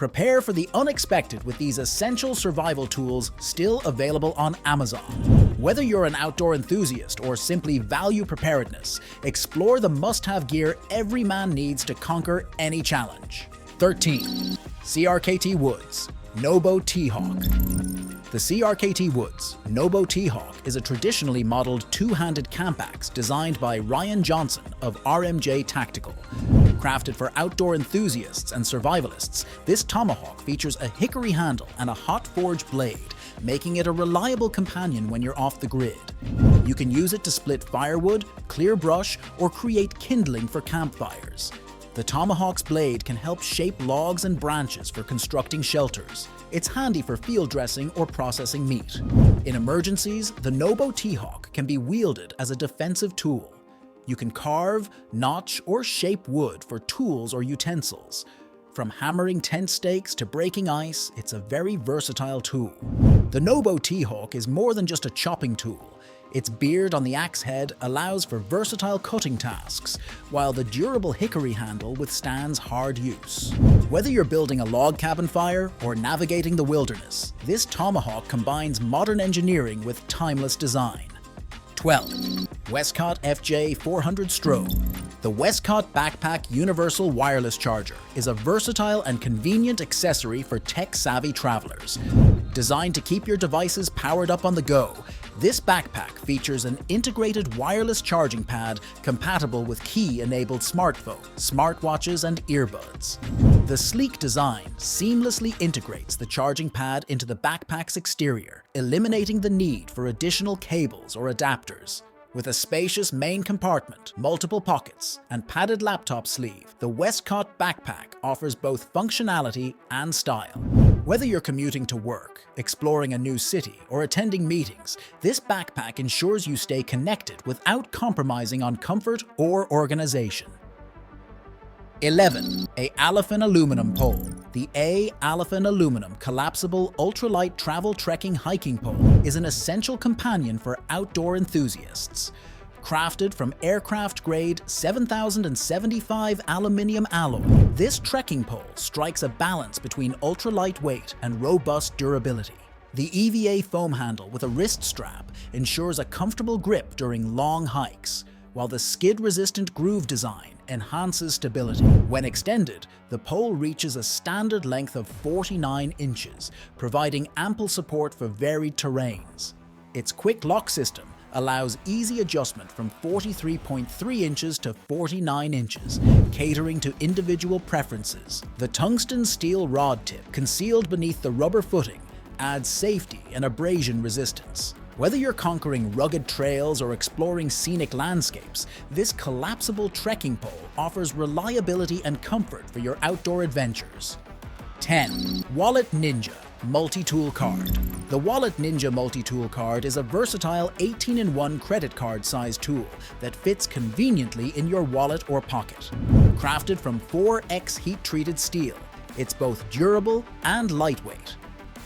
Prepare for the unexpected with these essential survival tools still available on Amazon. Whether you're an outdoor enthusiast or simply value preparedness, explore the must-have gear every man needs to conquer any challenge. 13. CRKT Woods Nobo THawk. The CRKT Woods Nobo THawk is a traditionally modeled two-handed camp axe designed by Ryan Johnson of RMJ Tactical. Crafted for outdoor enthusiasts and survivalists, this tomahawk features a hickory handle and a hot forge blade, making it a reliable companion when you're off the grid. You can use it to split firewood, clear brush, or create kindling for campfires. The tomahawk's blade can help shape logs and branches for constructing shelters. It's handy for field dressing or processing meat. In emergencies, the Nobo THawk can be wielded as a defensive tool. You can carve, notch, or shape wood for tools or utensils. From hammering tent stakes to breaking ice, it's a very versatile tool. The Nobo THawk is more than just a chopping tool. Its beard on the axe head allows for versatile cutting tasks, while the durable hickory handle withstands hard use. Whether you're building a log cabin fire or navigating the wilderness, this tomahawk combines modern engineering with timeless design. 12. Westcott FJ400 Strobe. The Westcott Backpack Universal Wireless Charger is a versatile and convenient accessory for tech-savvy travelers. Designed to keep your devices powered up on the go, this backpack features an integrated wireless charging pad compatible with key-enabled smartphones, smartwatches, and earbuds. The sleek design seamlessly integrates the charging pad into the backpack's exterior, eliminating the need for additional cables or adapters. With a spacious main compartment, multiple pockets, and padded laptop sleeve, the Westcott backpack offers both functionality and style. Whether you're commuting to work, exploring a new city, or attending meetings, this backpack ensures you stay connected without compromising on comfort or organization. 11. ALafen Aluminum Pole. The ALafen Aluminum Collapsible Ultralight Travel Trekking Hiking Pole is an essential companion for outdoor enthusiasts. Crafted from aircraft-grade 7075 aluminium alloy, this trekking pole strikes a balance between ultra-lightweight and robust durability. The EVA foam handle with a wrist strap ensures a comfortable grip during long hikes, while the skid-resistant groove design enhances stability. When extended, the pole reaches a standard length of 49 inches, providing ample support for varied terrains. Its quick lock system allows easy adjustment from 43.3 inches to 49 inches, catering to individual preferences. The tungsten steel rod tip concealed beneath the rubber footing adds safety and abrasion resistance. Whether you're conquering rugged trails or exploring scenic landscapes, this collapsible trekking pole offers reliability and comfort for your outdoor adventures. 10. Wallet Ninja Multitool Card. The Wallet Ninja Multitool Card is a versatile 18-in-1 credit card size tool that fits conveniently in your wallet or pocket. Crafted from 4X heat-treated steel, it's both durable and lightweight.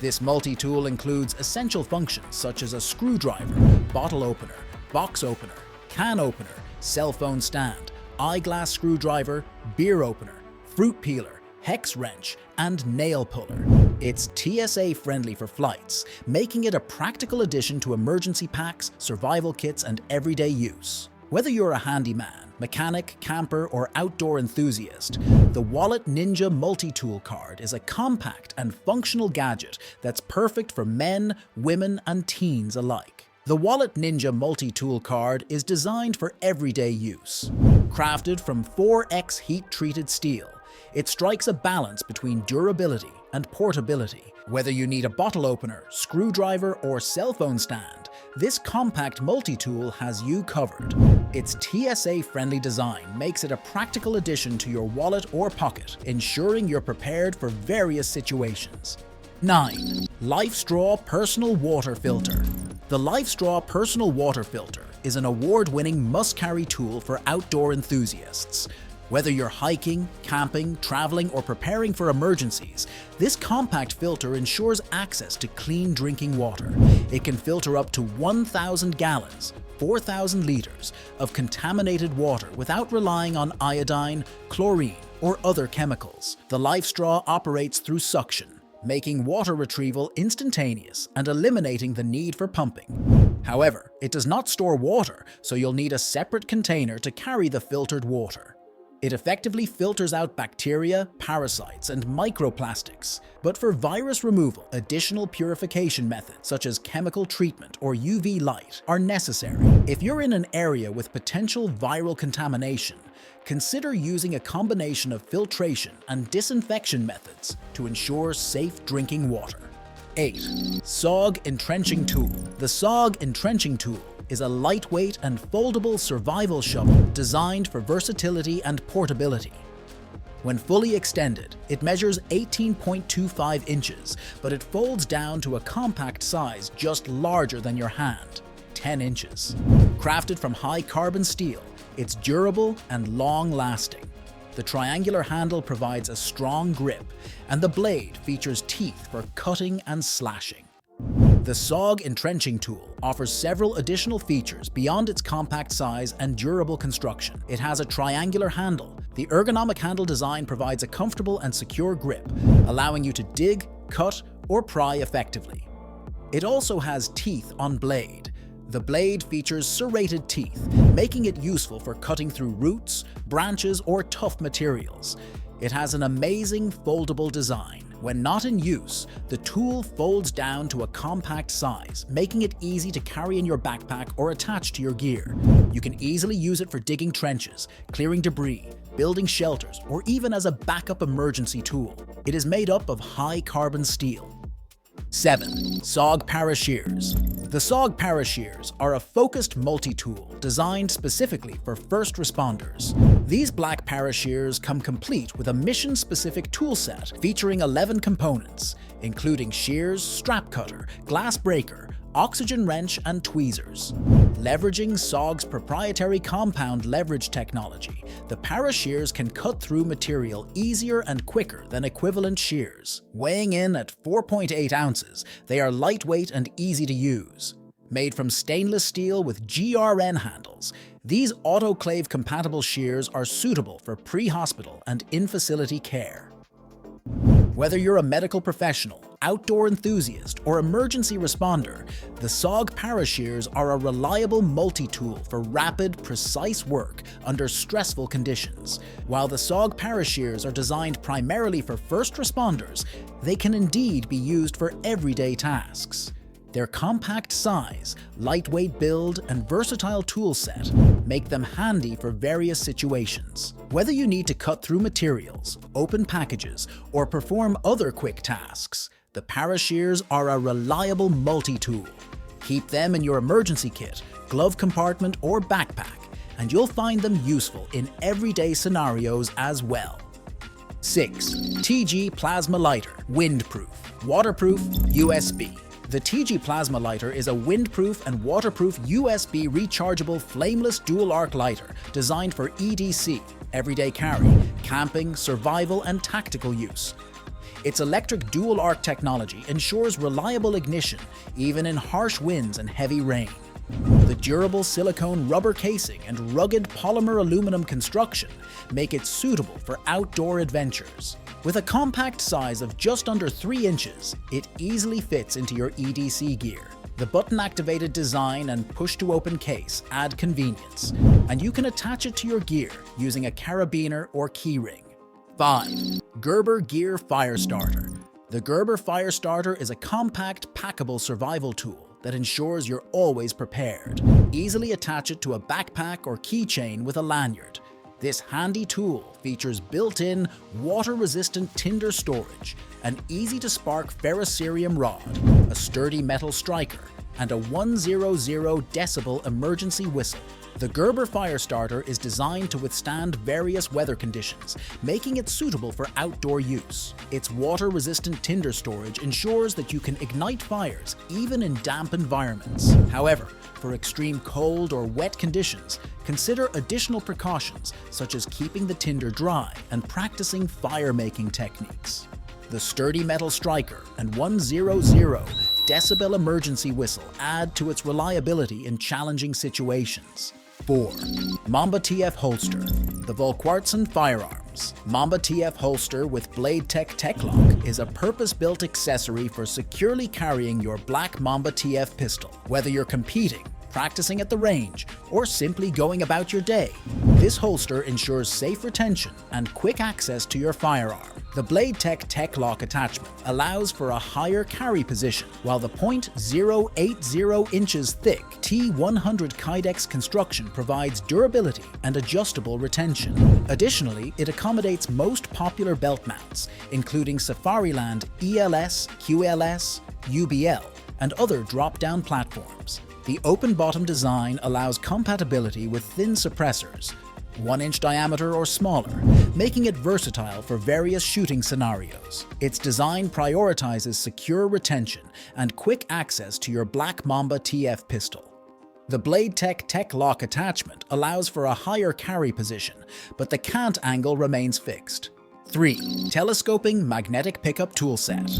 This multi-tool includes essential functions such as a screwdriver, bottle opener, box opener, can opener, cell phone stand, eyeglass screwdriver, beer opener, fruit peeler, hex wrench, and nail puller. It's TSA friendly for flights, making it a practical addition to emergency packs, survival kits, and everyday use. Whether you're a handyman, mechanic, camper, or outdoor enthusiast, the Wallet Ninja Multi-Tool Card is a compact and functional gadget that's perfect for men, women, and teens alike. The Wallet Ninja Multi-Tool Card is designed for everyday use. Crafted from 4X heat-treated steel, it strikes a balance between durability and portability. Whether you need a bottle opener, screwdriver, or cell phone stand, this compact multi-tool has you covered. Its TSA-friendly design makes it a practical addition to your wallet or pocket, ensuring you're prepared for various situations. 9. LifeStraw Personal Water Filter. The LifeStraw Personal Water Filter is an award-winning must-carry tool for outdoor enthusiasts. Whether you're hiking, camping, traveling, or preparing for emergencies, this compact filter ensures access to clean drinking water. It can filter up to 1,000 gallons, 4,000 liters, of contaminated water without relying on iodine, chlorine, or other chemicals. The LifeStraw operates through suction, making water retrieval instantaneous and eliminating the need for pumping. However, it does not store water, so you'll need a separate container to carry the filtered water. It effectively filters out bacteria, parasites, and microplastics. But for virus removal, additional purification methods such as chemical treatment or UV light are necessary. If you're in an area with potential viral contamination, consider using a combination of filtration and disinfection methods to ensure safe drinking water. 8. SOG Entrenching Tool. The SOG Entrenching Tool is a lightweight and foldable survival shovel designed for versatility and portability. When fully extended, it measures 18.25 inches, but it folds down to a compact size just larger than your hand, 10 inches. Crafted from high-carbon steel, it's durable and long-lasting. The triangular handle provides a strong grip, and the blade features teeth for cutting and slashing. The SOG Entrenching Tool offers several additional features beyond its compact size and durable construction. It has a triangular handle. The ergonomic handle design provides a comfortable and secure grip, allowing you to dig, cut, or pry effectively. It also has teeth on blade. The blade features serrated teeth, making it useful for cutting through roots, branches, or tough materials. It has an amazing foldable design. When not in use, the tool folds down to a compact size, making it easy to carry in your backpack or attach to your gear. You can easily use it for digging trenches, clearing debris, building shelters, or even as a backup emergency tool. It is made up of high-carbon steel. 7. SOG Parach Shears. The SOG Parach Shears are a focused multi-tool designed specifically for first responders. These black Parach Shears come complete with a mission-specific tool set featuring 11 components, including shears, strap cutter, glass breaker, oxygen wrench, and tweezers. Leveraging SOG's proprietary compound leverage technology, the Parach Shears can cut through material easier and quicker than equivalent shears. Weighing in at 4.8 ounces, they are lightweight and easy to use. Made from stainless steel with GRN handles, these autoclave-compatible shears are suitable for pre-hospital and in-facility care. Whether you're a medical professional, outdoor enthusiast, or emergency responder, the SOG Parach Shears are a reliable multi-tool for rapid, precise work under stressful conditions. While the SOG Parach Shears are designed primarily for first responders, they can indeed be used for everyday tasks. Their compact size, lightweight build, and versatile tool set make them handy for various situations. Whether you need to cut through materials, open packages, or perform other quick tasks, the Parach Shears are a reliable multi-tool. Keep them in your emergency kit, glove compartment, or backpack, and you'll find them useful in everyday scenarios as well. 6. TG Plasma Lighter. Windproof. Waterproof, USB. The TG Plasma Lighter is a windproof and waterproof USB rechargeable flameless dual-arc lighter designed for EDC, everyday carry, camping, survival, and tactical use. Its electric dual-arc technology ensures reliable ignition even in harsh winds and heavy rain. The durable silicone rubber casing and rugged polymer aluminum construction make it suitable for outdoor adventures. With a compact size of just under 3 inches, it easily fits into your EDC gear. The button-activated design and push-to-open case add convenience, and you can attach it to your gear using a carabiner or keyring. 5. Gerber Gear Fire Starter. The Gerber Fire Starter is a compact, packable survival tool that ensures you're always prepared. Easily attach it to a backpack or keychain with a lanyard. This handy tool features built-in, water-resistant tinder storage, an easy-to-spark ferrocerium rod, a sturdy metal striker, and a 100 decibel emergency whistle. The Gerber Fire Starter is designed to withstand various weather conditions, making it suitable for outdoor use. Its water-resistant tinder storage ensures that you can ignite fires even in damp environments. However, for extreme cold or wet conditions, consider additional precautions such as keeping the tinder dry and practicing fire-making techniques. The sturdy metal striker and 100 decibel emergency whistle add to its reliability in challenging situations. 4. Mamba-TF Holster. The Volquartsen firearm. firearms. Mamba-TF Holster with Blade Tech Lock is a purpose-built accessory for securely carrying your black Mamba-TF pistol. Whether you're competing, practicing at the range, or simply going about your day, this holster ensures safe retention and quick access to your firearm. The Blade Tech Lock attachment allows for a higher carry position, while the .080 inches thick T100 Kydex construction provides durability and adjustable retention. Additionally, it accommodates most popular belt mounts, including Safariland ELS, QLS, UBL, and other drop-down platforms. The open-bottom design allows compatibility with thin suppressors, 1-inch diameter or smaller, making it versatile for various shooting scenarios. Its design prioritizes secure retention and quick access to your black Mamba-TF pistol. The Blade Tech Lock attachment allows for a higher carry position, but the cant angle remains fixed. 3. Telescoping Magnetic Pickup Tool Set.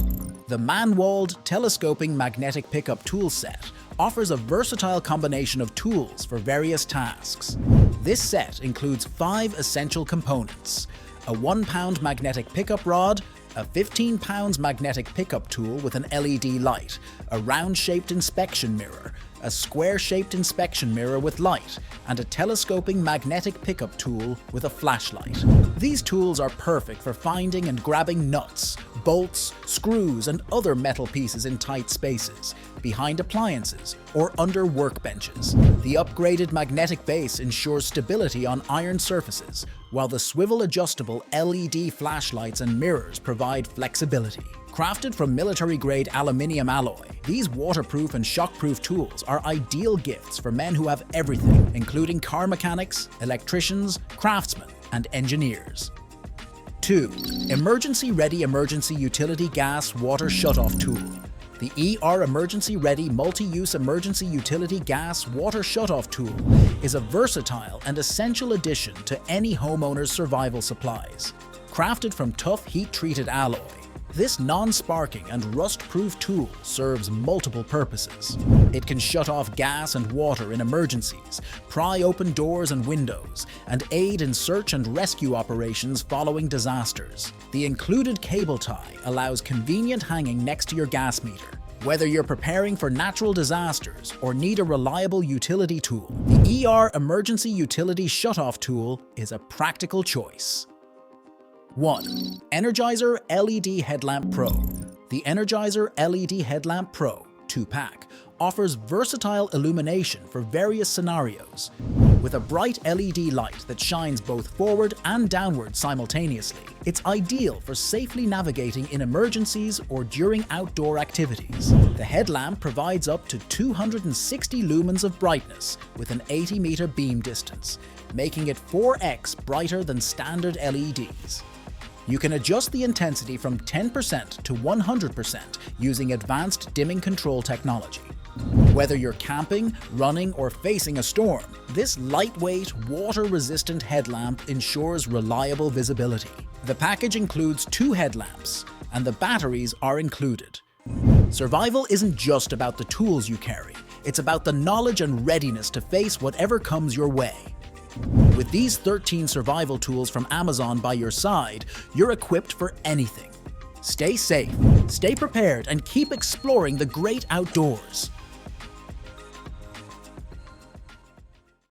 The man-walled Telescoping Magnetic Pickup Tool Set offers a versatile combination of tools for various tasks. This set includes 5 essential components: a 1-pound magnetic pickup rod, a 15-pound magnetic pickup tool with an LED light, a round-shaped inspection mirror, a square-shaped inspection mirror with light, and a telescoping magnetic pickup tool with a flashlight. These tools are perfect for finding and grabbing nuts, bolts, screws, and other metal pieces in tight spaces, behind appliances, or under workbenches. The upgraded magnetic base ensures stability on iron surfaces, while the swivel-adjustable LED flashlights and mirrors provide flexibility. Crafted from military-grade aluminium alloy, these waterproof and shockproof tools are ideal gifts for men who have everything, including car mechanics, electricians, craftsmen, and engineers. 2. Emergency Ready Emergency Utility Gas Water Shutoff Tool. The ER Emergency Ready Multi-Use Emergency Utility Gas Water Shutoff Tool is a versatile and essential addition to any homeowner's survival supplies. Crafted from tough heat-treated alloy, this non-sparking and rust-proof tool serves multiple purposes. It can shut off gas and water in emergencies, pry open doors and windows, and aid in search and rescue operations following disasters. The included cable tie allows convenient hanging next to your gas meter. Whether you're preparing for natural disasters or need a reliable utility tool, the ER Emergency Utility Shutoff Tool is a practical choice. 1. Energizer LED Headlamp Pro. The Energizer LED Headlamp Pro 2-pack offers versatile illumination for various scenarios. With a bright LED light that shines both forward and downward simultaneously, it's ideal for safely navigating in emergencies or during outdoor activities. The headlamp provides up to 260 lumens of brightness with an 80-meter beam distance, making it 4x brighter than standard LEDs. You can adjust the intensity from 10% to 100% using advanced dimming control technology. Whether you're camping, running, or facing a storm, this lightweight, water-resistant headlamp ensures reliable visibility. The package includes 2 headlamps, and the batteries are included. Survival isn't just about the tools you carry, it's about the knowledge and readiness to face whatever comes your way. With these 13 survival tools from Amazon by your side, you're equipped for anything. Stay safe, stay prepared, and keep exploring the great outdoors.